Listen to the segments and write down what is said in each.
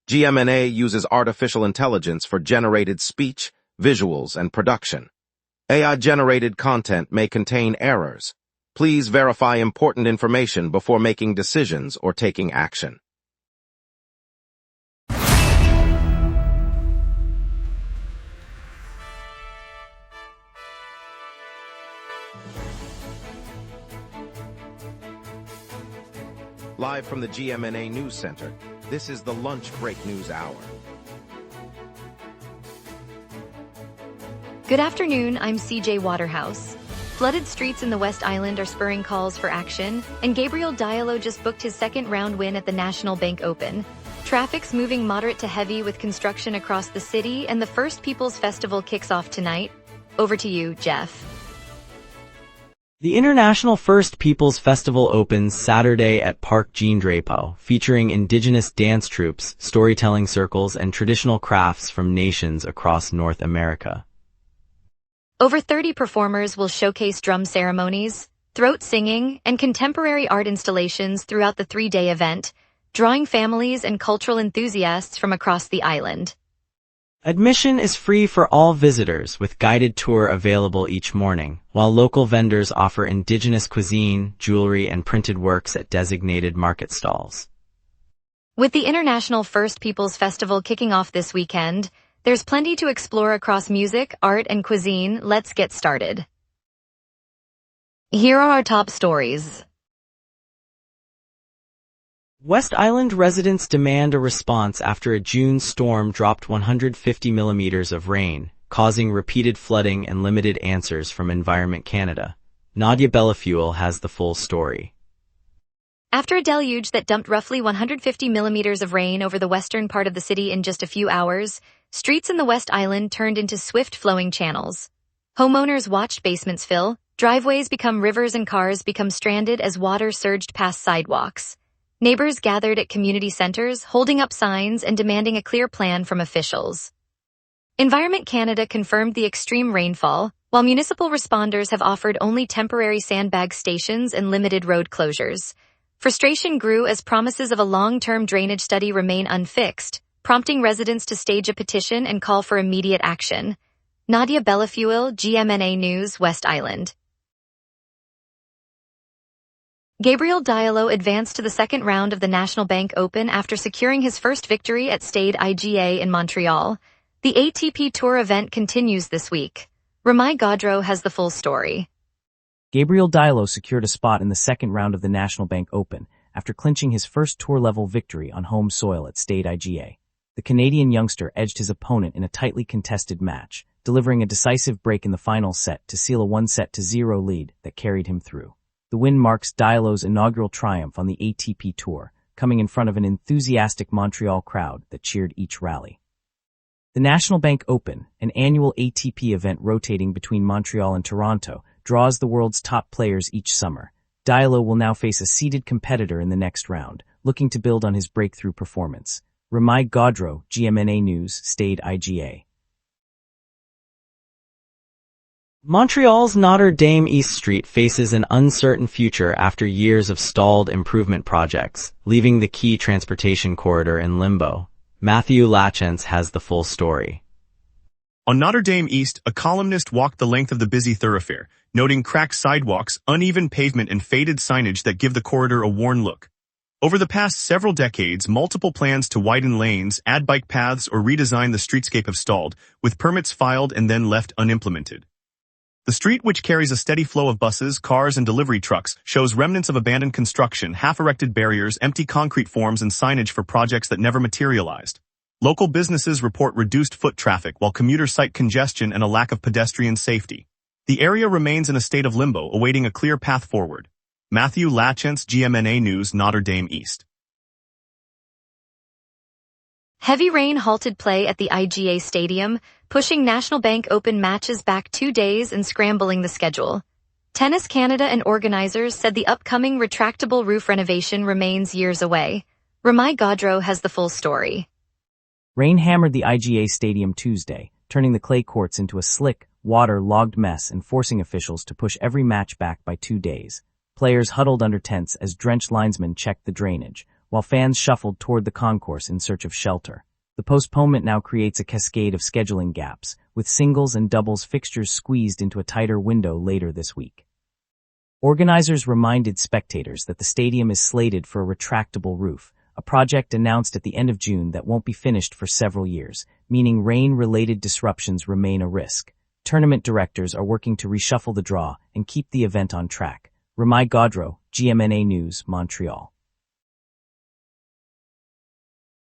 GMNA uses artificial intelligence for generated speech, visuals, and production. AI-generated content may contain errors. Please verify important information before making decisions or taking action. Live from the GMNA News Center, this is the Lunch Break News Hour. Good afternoon, I'm CJ Waterhouse. Flooded streets in the West Island are spurring calls for action, and Gabriel Diallo just booked his second-round win at the National Bank Open. Traffic's moving moderate to heavy with construction across the city, and the First Peoples Festival kicks off tonight. Over to you, Jeff. The International First Peoples Festival opens Saturday at Park Jean Drapeau, featuring indigenous dance troupes, storytelling circles, and traditional crafts from nations across North America. Over 30 performers will showcase drum ceremonies, throat singing, and contemporary art installations throughout the three-day event, drawing families and cultural enthusiasts from across the island. Admission is free for all visitors, with guided tour available each morning, while local vendors offer indigenous cuisine, jewelry, and printed works at designated market stalls. With the International First Peoples Festival kicking off this weekend, there's plenty to explore across music, art, and cuisine. Let's get started. Here are our top stories. West Island residents demand a response after a June storm dropped 150 millimeters of rain, causing repeated flooding and limited answers from Environment Canada. Nadia Bellafuel has the full story. After a deluge that dumped roughly 150 millimeters of rain over the western part of the city in just a few hours, streets in the West Island turned into swift-flowing channels. Homeowners watched basements fill, driveways become rivers, and cars become stranded as water surged past sidewalks. Neighbors gathered at community centers, holding up signs and demanding a clear plan from officials. Environment Canada confirmed the extreme rainfall, while municipal responders have offered only temporary sandbag stations and limited road closures. Frustration grew as promises of a long-term drainage study remain unfixed, prompting residents to stage a petition and call for immediate action. Nadia Bellafuel, GMNA News, West Island. Gabriel Diallo advanced to the second round of the National Bank Open after securing his first victory at Stade IGA in Montreal. The ATP Tour event continues this week. Ramai Gaudreau has the full story. Gabriel Diallo secured a spot in the second round of the National Bank Open after clinching his first tour-level victory on home soil at Stade IGA. The Canadian youngster edged his opponent in a tightly contested match, delivering a decisive break in the final set to seal a 1-0 lead that carried him through. The win marks Diallo's inaugural triumph on the ATP Tour, coming in front of an enthusiastic Montreal crowd that cheered each rally. The National Bank Open, an annual ATP event rotating between Montreal and Toronto, draws the world's top players each summer. Diallo will now face a seeded competitor in the next round, looking to build on his breakthrough performance. Ramai Gaudreau, GMNA News, Stade IGA. Montreal's Notre Dame East Street faces an uncertain future after years of stalled improvement projects, leaving the key transportation corridor in limbo. Matthew Lachance has the full story. On Notre Dame East, a columnist walked the length of the busy thoroughfare, noting cracked sidewalks, uneven pavement, and faded signage that give the corridor a worn look. Over the past several decades, multiple plans to widen lanes, add bike paths, or redesign the streetscape have stalled, with permits filed and then left unimplemented. The street, which carries a steady flow of buses, cars, and delivery trucks, shows remnants of abandoned construction, half-erected barriers, empty concrete forms, and signage for projects that never materialized. Local businesses report reduced foot traffic, while commuters cite congestion and a lack of pedestrian safety. The area remains in a state of limbo, awaiting a clear path forward. Matthew Lachance, GMNA News, Notre Dame East. Heavy rain halted play at the IGA Stadium, pushing National Bank Open matches back 2 days and scrambling the schedule. Tennis Canada and organizers said the upcoming retractable roof renovation remains years away. Ramai Gaudreau has the full story. Rain hammered the IGA Stadium Tuesday, turning the clay courts into a slick, water-logged mess and forcing officials to push every match back by 2 days. Players huddled under tents as drenched linesmen checked the drainage, while fans shuffled toward the concourse in search of shelter. The postponement now creates a cascade of scheduling gaps, with singles and doubles fixtures squeezed into a tighter window later this week. Organizers reminded spectators that the stadium is slated for a retractable roof, a project announced at the end of June that won't be finished for several years, meaning rain-related disruptions remain a risk. Tournament directors are working to reshuffle the draw and keep the event on track. Ramai Godreau, GMNA News, Montreal.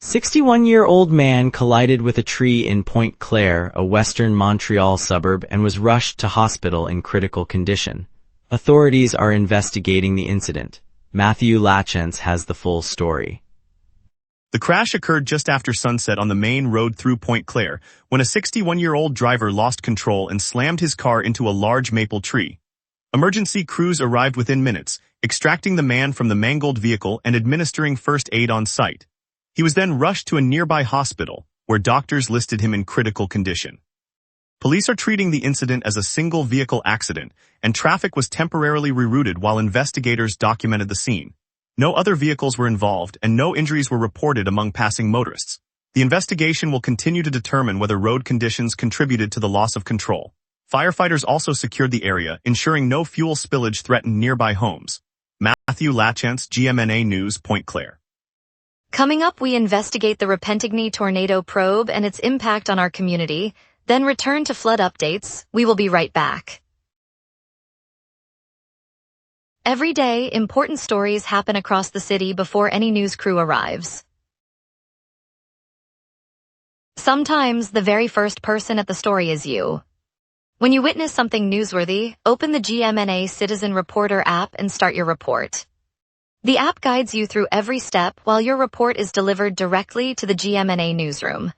61-year-old man collided with a tree in Pointe Claire, a western Montreal suburb, and was rushed to hospital in critical condition. Authorities are investigating the incident. Matthew Lachance has the full story. The crash occurred just after sunset on the main road through Pointe Claire, when a 61-year-old driver lost control and slammed his car into a large maple tree. Emergency crews arrived within minutes, extracting the man from the mangled vehicle and administering first aid on site. He was then rushed to a nearby hospital, where doctors listed him in critical condition. Police are treating the incident as a single-vehicle accident, and traffic was temporarily rerouted while investigators documented the scene. No other vehicles were involved, and no injuries were reported among passing motorists. The investigation will continue to determine whether road conditions contributed to the loss of control. Firefighters also secured the area, ensuring no fuel spillage threatened nearby homes. Matthew Lachance, GMNA News, Pointe Claire. Coming up, we investigate the Repentigny tornado probe and its impact on our community, then return to flood updates. We will be right back. Every day, important stories happen across the city before any news crew arrives. Sometimes, the very first person at the story is you. When you witness something newsworthy, open the GMNA Citizen Reporter app and start your report. The app guides you through every step while your report is delivered directly to the GMNA newsroom.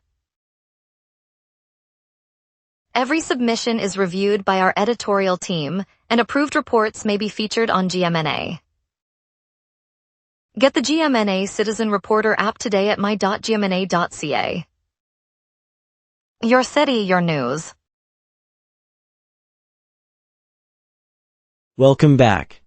Every submission is reviewed by our editorial team, and approved reports may be featured on GMNA. Get the GMNA Citizen Reporter app today at my.gmna.ca. Your city, your news. Welcome back.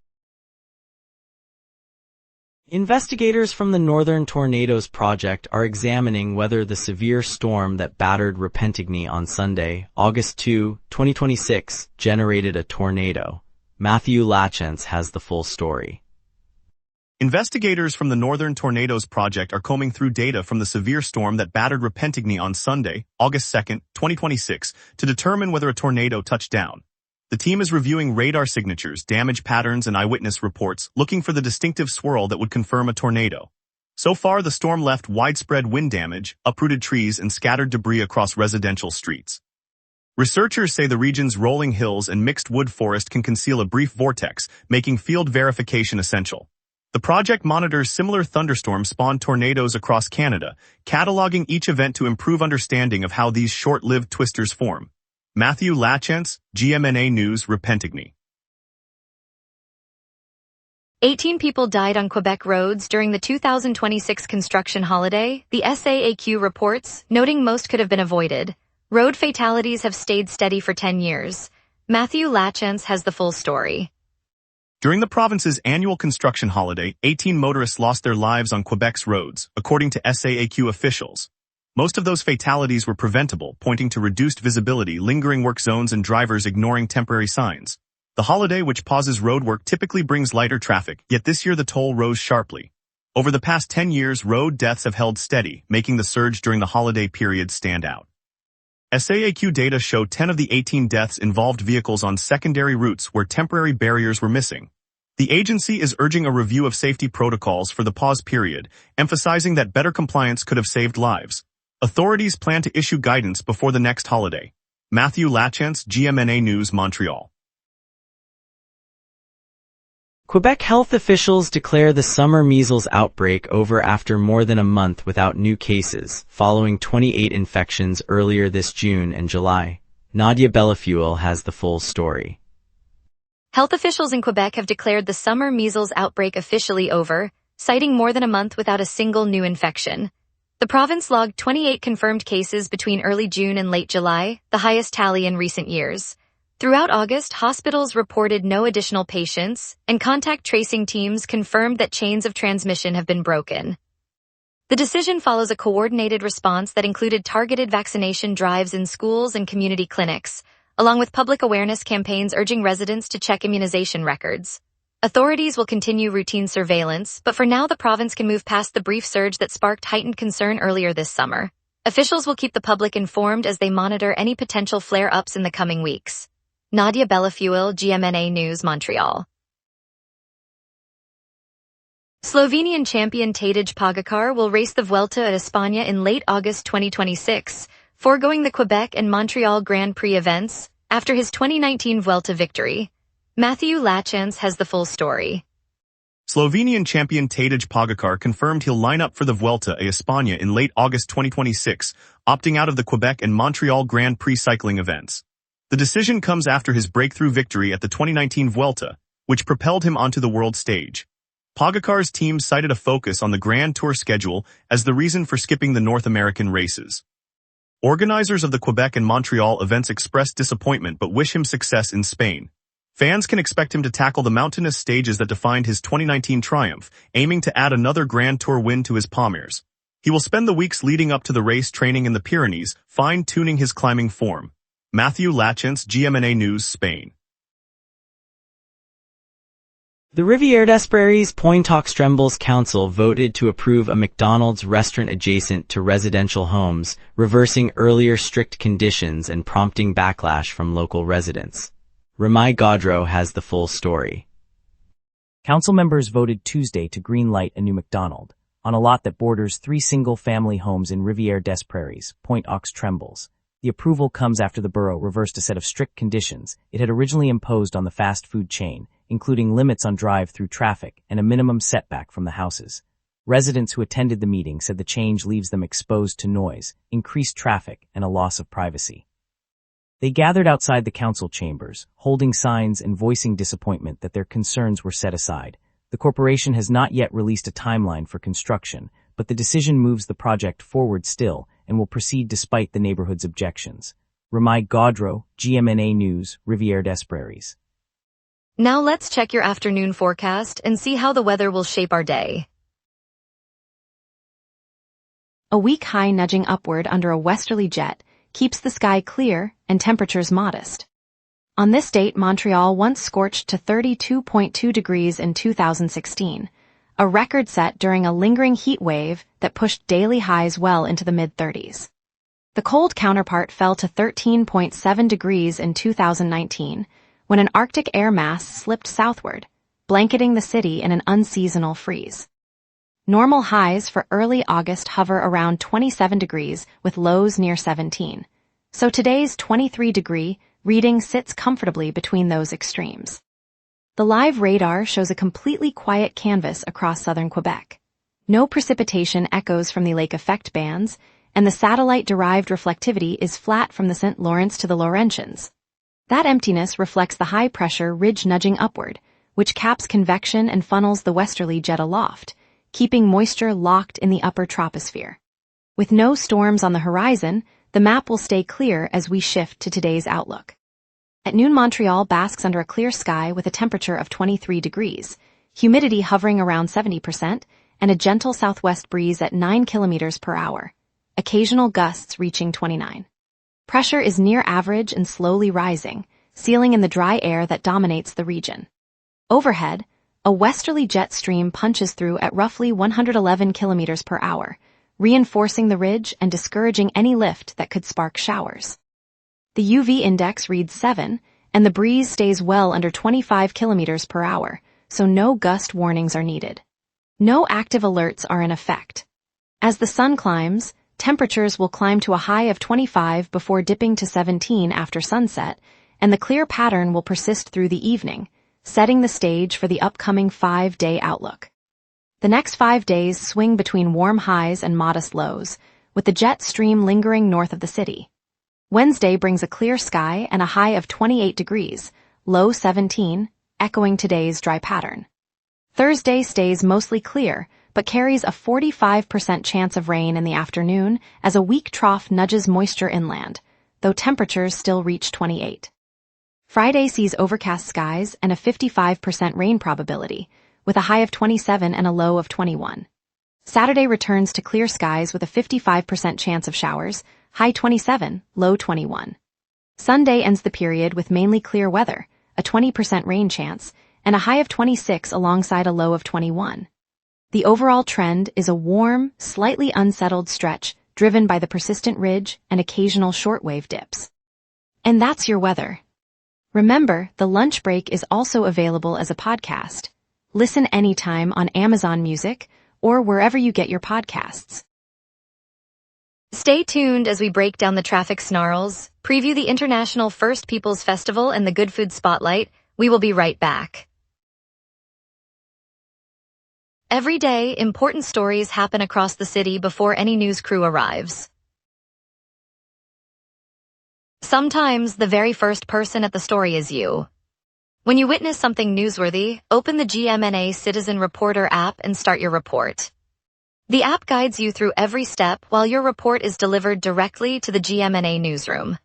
Investigators from the Northern Tornadoes Project are examining whether the severe storm that battered Repentigny on Sunday, August 2, 2026, generated a tornado. Matthew Lachance has the full story. Investigators from the Northern Tornadoes Project are combing through data from the severe storm that battered Repentigny on Sunday, August 2, 2026, to determine whether a tornado touched down. The team is reviewing radar signatures, damage patterns, and eyewitness reports, looking for the distinctive swirl that would confirm a tornado. So far, the storm left widespread wind damage, uprooted trees, and scattered debris across residential streets. Researchers say the region's rolling hills and mixed wood forest can conceal a brief vortex, making field verification essential. The project monitors similar thunderstorm-spawned tornadoes across Canada, cataloging each event to improve understanding of how these short-lived twisters form. Matthew Lachance, GMNA News, Repentigny. 18 people died on Quebec roads during the 2026 construction holiday, the SAAQ reports, noting most could have been avoided. Road fatalities have stayed steady for 10 years. Matthew Lachance has the full story. During the province's annual construction holiday, 18 motorists lost their lives on Quebec's roads, according to SAAQ officials. Most of those fatalities were preventable, pointing to reduced visibility, lingering work zones, and drivers ignoring temporary signs. The holiday, which pauses roadwork, typically brings lighter traffic, yet this year the toll rose sharply. Over the past 10 years, road deaths have held steady, making the surge during the holiday period stand out. SAAQ data show 10 of the 18 deaths involved vehicles on secondary routes where temporary barriers were missing. The agency is urging a review of safety protocols for the pause period, emphasizing that better compliance could have saved lives. Authorities plan to issue guidance before the next holiday. Matthew Lachance, GMNA News, Montreal. Quebec health officials declare the summer measles outbreak over after more than a month without new cases, following 28 infections earlier this June and July. Nadia Bellafuel has the full story. Health officials in Quebec have declared the summer measles outbreak officially over, citing more than a month without a single new infection. The province logged 28 confirmed cases between early June and late July, the highest tally in recent years. Throughout August, hospitals reported no additional patients, and contact tracing teams confirmed that chains of transmission have been broken. The decision follows a coordinated response that included targeted vaccination drives in schools and community clinics, along with public awareness campaigns urging residents to check immunization records. Authorities will continue routine surveillance, but for now the province can move past the brief surge that sparked heightened concern earlier this summer. Officials will keep the public informed as they monitor any potential flare-ups in the coming weeks. Nadia Bellafuel, GMNA News, Montreal. Slovenian champion Tadej Pogačar will race the Vuelta at España in late August 2026, foregoing the Quebec and Montreal Grand Prix events after his 2019 Vuelta victory. Matthew Lachance has the full story. Slovenian champion Tadej Pogačar confirmed he'll line up for the Vuelta a España in late August 2026, opting out of the Quebec and Montreal Grand Prix cycling events. The decision comes after his breakthrough victory at the 2019 Vuelta, which propelled him onto the world stage. Pogačar's team cited a focus on the Grand Tour schedule as the reason for skipping the North American races. Organizers of the Quebec and Montreal events expressed disappointment but wish him success in Spain. Fans can expect him to tackle the mountainous stages that defined his 2019 triumph, aiming to add another Grand Tour win to his palmares. He will spend the weeks leading up to the race training in the Pyrenees, fine-tuning his climbing form. Matthew Lachance, GMNA News, Spain. The Rivière des Prairies Pointe-aux-Trembles Council voted to approve a McDonald's restaurant adjacent to residential homes, reversing earlier strict conditions and prompting backlash from local residents. Ramai Gaudreau has the full story. Council members voted Tuesday to green-light a new McDonald's on a lot that borders 3 single-family homes in Rivière des Prairies, Pointe-aux-Trembles. The approval comes after the borough reversed a set of strict conditions it had originally imposed on the fast food chain, including limits on drive-through traffic and a minimum setback from the houses. Residents who attended the meeting said the change leaves them exposed to noise, increased traffic, and a loss of privacy. They gathered outside the council chambers, holding signs and voicing disappointment that their concerns were set aside. The corporation has not yet released a timeline for construction, but the decision moves the project forward still and will proceed despite the neighborhood's objections. Ramai Gaudreau, GMNA News, Rivière des Prairies. Now let's check your afternoon forecast and see how the weather will shape our day. A weak high nudging upward under a westerly jet keeps the sky clear and temperatures modest. On this date, Montreal once scorched to 32.2 degrees in 2016, a record set during a lingering heat wave that pushed daily highs well into the mid-30s. The cold counterpart fell to 13.7 degrees in 2019, when an Arctic air mass slipped southward, blanketing the city in an unseasonal freeze. Normal highs for early August hover around 27 degrees with lows near 17, so today's 23-degree reading sits comfortably between those extremes. The live radar shows a completely quiet canvas across southern Quebec. No precipitation echoes from the lake effect bands, and the satellite-derived reflectivity is flat from the St. Lawrence to the Laurentians. That emptiness reflects the high-pressure ridge nudging upward, which caps convection and funnels the westerly jet aloft, keeping moisture locked in the upper troposphere. With no storms on the horizon, the map will stay clear as we shift to today's outlook. At noon, Montreal basks under a clear sky with a temperature of 23 degrees, humidity hovering around 70%, and a gentle southwest breeze at 9 kilometers per hour, occasional gusts reaching 29. Pressure is near average and slowly rising, sealing in the dry air that dominates the region. Overhead, a westerly jet stream punches through at roughly 111 kilometers per hour, reinforcing the ridge and discouraging any lift that could spark showers. The UV index reads 7, and the breeze stays well under 25 kilometers per hour, so no gust warnings are needed. No active alerts are in effect. As the sun climbs, temperatures will climb to a high of 25 before dipping to 17 after sunset, and the clear pattern will persist through the evening, setting the stage for the upcoming 5-day outlook. The next 5 days swing between warm highs and modest lows, with the jet stream lingering north of the city. Wednesday brings a clear sky and a high of 28 degrees, low 17, echoing today's dry pattern. Thursday stays mostly clear, but carries a 45% chance of rain in the afternoon as a weak trough nudges moisture inland, though temperatures still reach 28. Friday sees overcast skies and a 55% rain probability, with a high of 27 and a low of 21. Saturday returns to clear skies with a 55% chance of showers, high 27, low 21. Sunday ends the period with mainly clear weather, a 20% rain chance, and a high of 26 alongside a low of 21. The overall trend is a warm, slightly unsettled stretch driven by the persistent ridge and occasional shortwave dips. And that's your weather. Remember, the lunch break is also available as a podcast. Listen anytime on Amazon Music or wherever you get your podcasts. Stay tuned as we break down the traffic snarls, preview the International First Peoples Festival and the Good Food Spotlight. We will be right back. Every day, important stories happen across the city before any news crew arrives. Sometimes the very first person at the story is you. When you witness something newsworthy, open the GMNA Citizen Reporter app and start your report. The app guides you through every step while your report is delivered directly to the GMNA newsroom.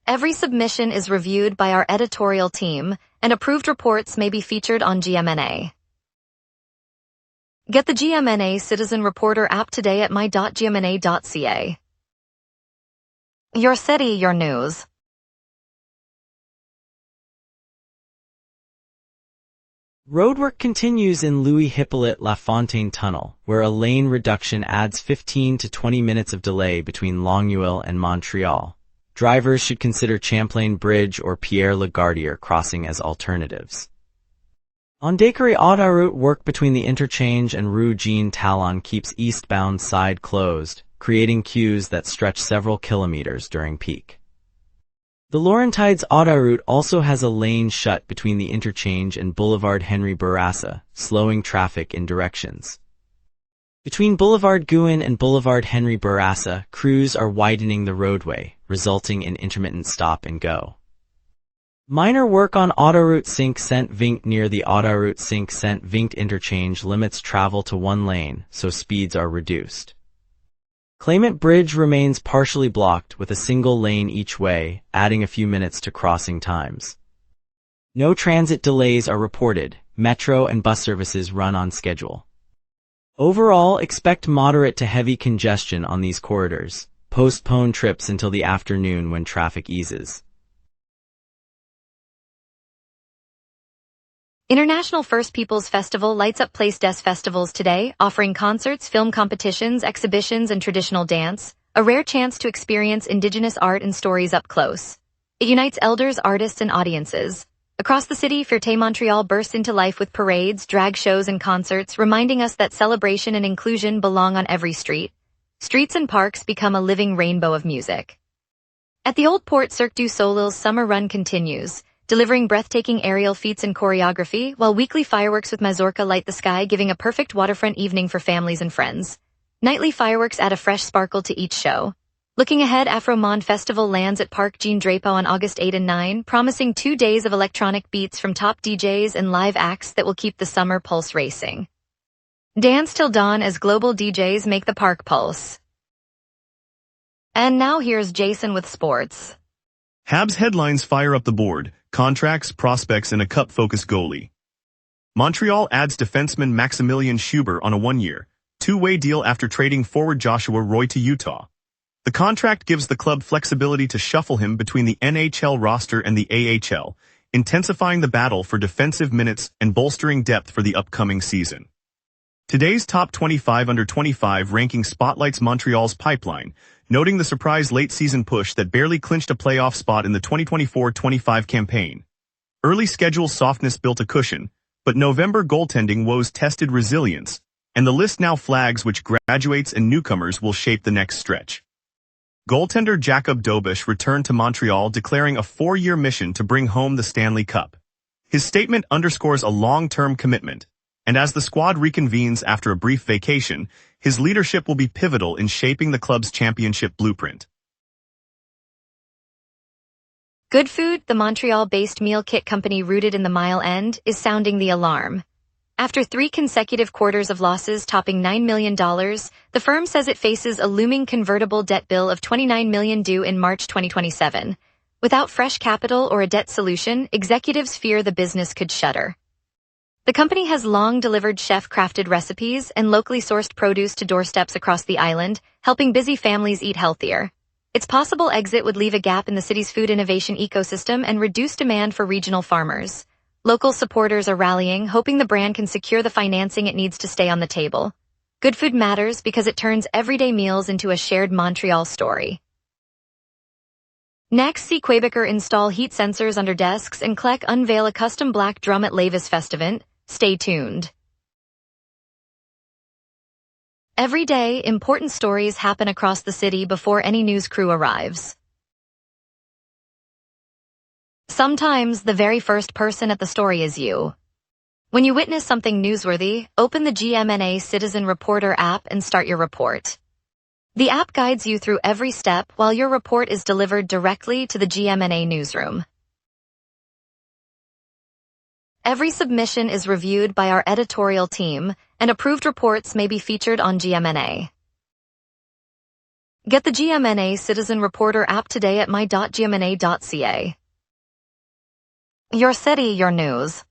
Every submission is reviewed by our editorial team, and approved reports may be featured on GMNA. Get the GMNA Citizen Reporter app today at my.gmna.ca. Your city, your news. Roadwork continues in Louis-Hippolyte Lafontaine Tunnel, where a lane reduction adds 15 to 20 minutes of delay between Longueuil and Montreal. Drivers should consider Champlain Bridge or Pierre-Lagardière crossing as alternatives. On Descartes Autoroute, work between the interchange and Rue Jean Talon keeps eastbound side closed, creating queues that stretch several kilometers during peak. The Laurentides Autoroute also has a lane shut between the interchange and Boulevard Henry Bourassa, slowing traffic in directions. Between Boulevard Gouin and Boulevard Henry Bourassa, crews are widening the roadway, resulting in intermittent stop and go. Minor work on Autoroute Saint-Vinct near the Autoroute Saint-Vinct interchange limits travel to one lane, so speeds are reduced. Claimant Bridge remains partially blocked with a single lane each way, adding a few minutes to crossing times. No transit delays are reported. Metro and bus services run on schedule. Overall, expect moderate to heavy congestion on these corridors. Postpone trips until the afternoon when traffic eases. International First Peoples Festival lights up Place des Festivals today, offering concerts, film competitions, exhibitions, and traditional dance, a rare chance to experience Indigenous art and stories up close. It unites elders, artists, and audiences. Across the city, Fierté Montreal bursts into life with parades, drag shows, and concerts, reminding us that celebration and inclusion belong on every street. Streets and parks become a living rainbow of music. At the Old Port, Cirque du Soleil's summer run continues, delivering breathtaking aerial feats and choreography, while weekly fireworks with Mazorca light the sky, giving a perfect waterfront evening for families and friends. Nightly fireworks add a fresh sparkle to each show. Looking ahead, Afro Monde Festival lands at Parc Jean Drapeau on August 8 and 9, promising 2 days of electronic beats from top DJs and live acts that will keep the summer pulse racing. Dance till dawn as global DJs make the park pulse. And now here's Jason with sports. Habs headlines fire up the board, contracts, prospects, and a cup-focused goalie. Montreal adds defenseman Maximilian Schubert on a 1-year, 2-way deal after trading forward Joshua Roy to Utah. The contract gives the club flexibility to shuffle him between the NHL roster and the AHL, intensifying the battle for defensive minutes and bolstering depth for the upcoming season. Today's top 25 under 25 ranking spotlights Montreal's pipeline, noting the surprise late-season push that barely clinched a playoff spot in the 2024-25 campaign. Early schedule softness built a cushion, but November goaltending woes tested resilience, and the list now flags which graduates and newcomers will shape the next stretch. Goaltender Jacob Dobish returned to Montreal declaring a 4-year mission to bring home the Stanley Cup. His statement underscores a long-term commitment, and as the squad reconvenes after a brief vacation, his leadership will be pivotal in shaping the club's championship blueprint. Good Food, the Montreal-based meal kit company rooted in the Mile End, is sounding the alarm. After 3 consecutive quarters of losses topping $9 million, the firm says it faces a looming convertible debt bill of $29 million due in March 2027, Without fresh capital or a debt solution, executives fear the business could shutter. The company has long delivered chef-crafted recipes and locally sourced produce to doorsteps across the island, helping busy families eat healthier. Its possible exit would leave a gap in the city's food innovation ecosystem and reduce demand for regional farmers. Local supporters are rallying, hoping the brand can secure the financing it needs to stay on the table. Good food matters because it turns everyday meals into a shared Montreal story. Next, see Quebecer install heat sensors under desks and Klek unveil a custom black drum at Levis Festivant. Stay tuned. Every day, important stories happen across the city before any news crew arrives. Sometimes, the very first person at the story is you. When you witness something newsworthy, open the GMNA Citizen Reporter app and start your report. The app guides you through every step while your report is delivered directly to the GMNA newsroom. Every submission is reviewed by our editorial team, and approved reports may be featured on GMNA. Get the GMNA Citizen Reporter app today at my.gmna.ca. Your city, your news.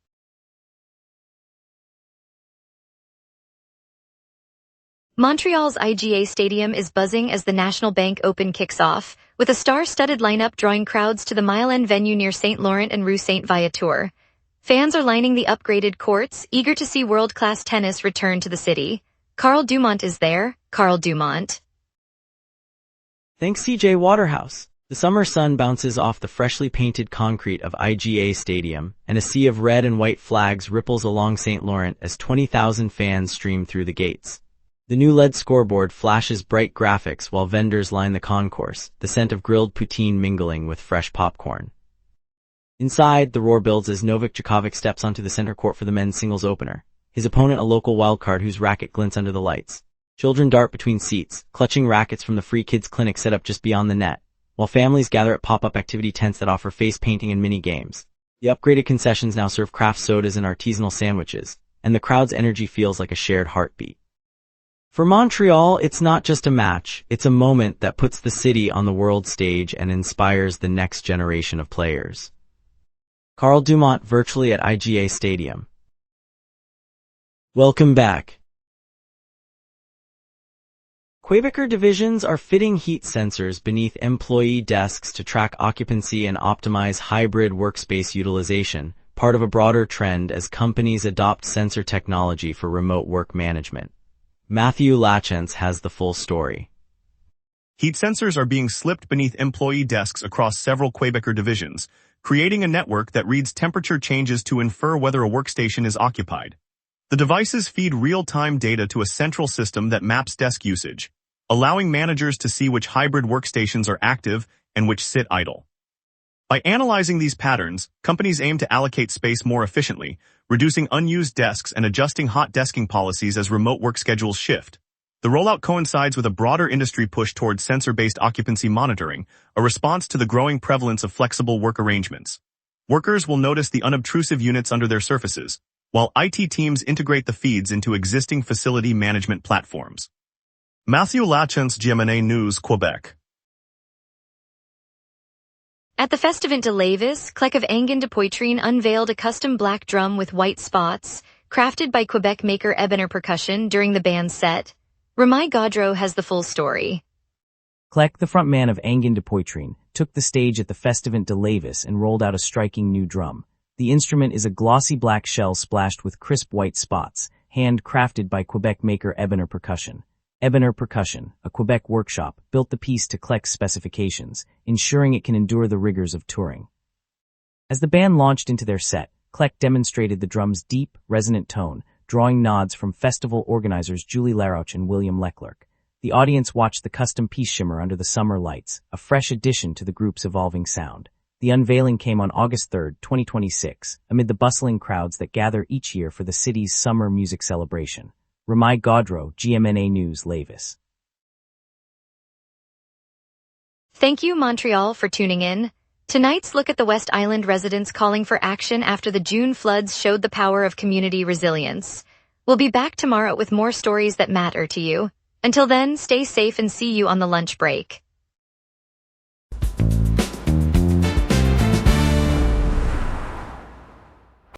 Montreal's IGA Stadium is buzzing as the National Bank Open kicks off, with a star-studded lineup drawing crowds to the mile-end venue near St. Laurent and Rue St. Viateur. Fans are lining the upgraded courts, eager to see world-class tennis return to the city. Carl Dumont is there. Carl Dumont. Thanks CJ Waterhouse. The summer sun bounces off the freshly painted concrete of IGA Stadium, and a sea of red and white flags ripples along St. Laurent as 20,000 fans stream through the gates. The new LED scoreboard flashes bright graphics while vendors line the concourse, the scent of grilled poutine mingling with fresh popcorn. Inside, the roar builds as Novak Djokovic steps onto the center court for the men's singles opener, his opponent a local wildcard whose racket glints under the lights. Children dart between seats, clutching rackets from the free kids clinic set up just beyond the net, while families gather at pop-up activity tents that offer face painting and mini games. The upgraded concessions now serve craft sodas and artisanal sandwiches, and the crowd's energy feels like a shared heartbeat. For Montreal, it's not just a match, it's a moment that puts the city on the world stage and inspires the next generation of players. Carl Dumont virtually at IGA Stadium. Welcome back. Quebecer divisions are fitting heat sensors beneath employee desks to track occupancy and optimize hybrid workspace utilization, part of a broader trend as companies adopt sensor technology for remote work management. Matthew Lachance has the full story. Heat sensors are being slipped beneath employee desks across several Quebecer divisions, creating a network that reads temperature changes to infer whether a workstation is occupied. The devices feed real-time data to a central system that maps desk usage, allowing managers to see which hybrid workstations are active and which sit idle. By analyzing these patterns, companies aim to allocate space more efficiently, reducing unused desks and adjusting hot desking policies as remote work schedules shift. The rollout coincides with a broader industry push towards sensor-based occupancy monitoring, a response to the growing prevalence of flexible work arrangements. Workers will notice the unobtrusive units under their surfaces, while IT teams integrate the feeds into existing facility management platforms. Matthew Lachance, GMNA News, Quebec. At the Festivant de Levis, Klek of Engen de Poitrine unveiled a custom black drum with white spots, crafted by Quebec maker Ebener Percussion during the band's set. Ramai Gaudreau has the full story. Klek, the frontman of Engen de Poitrine, took the stage at the Festivant de Levis and rolled out a striking new drum. The instrument is a glossy black shell splashed with crisp white spots, hand-crafted by Quebec maker Ebener Percussion. Ebener Percussion, a Quebec workshop, built the piece to Klek's specifications, ensuring it can endure the rigors of touring. As the band launched into their set, Klek demonstrated the drum's deep, resonant tone, drawing nods from festival organizers Julie Larouche and William Leclerc. The audience watched the custom piece shimmer under the summer lights, a fresh addition to the group's evolving sound. The unveiling came on August 3, 2026, amid the bustling crowds that gather each year for the city's summer music celebration. Ramai Gaudreau, GMNA News, Levis. Thank you, Montreal, for tuning in. Tonight's look at the West Island residents calling for action after the June floods showed the power of community resilience. We'll be back tomorrow with more stories that matter to you. Until then, stay safe and see you on the lunch break.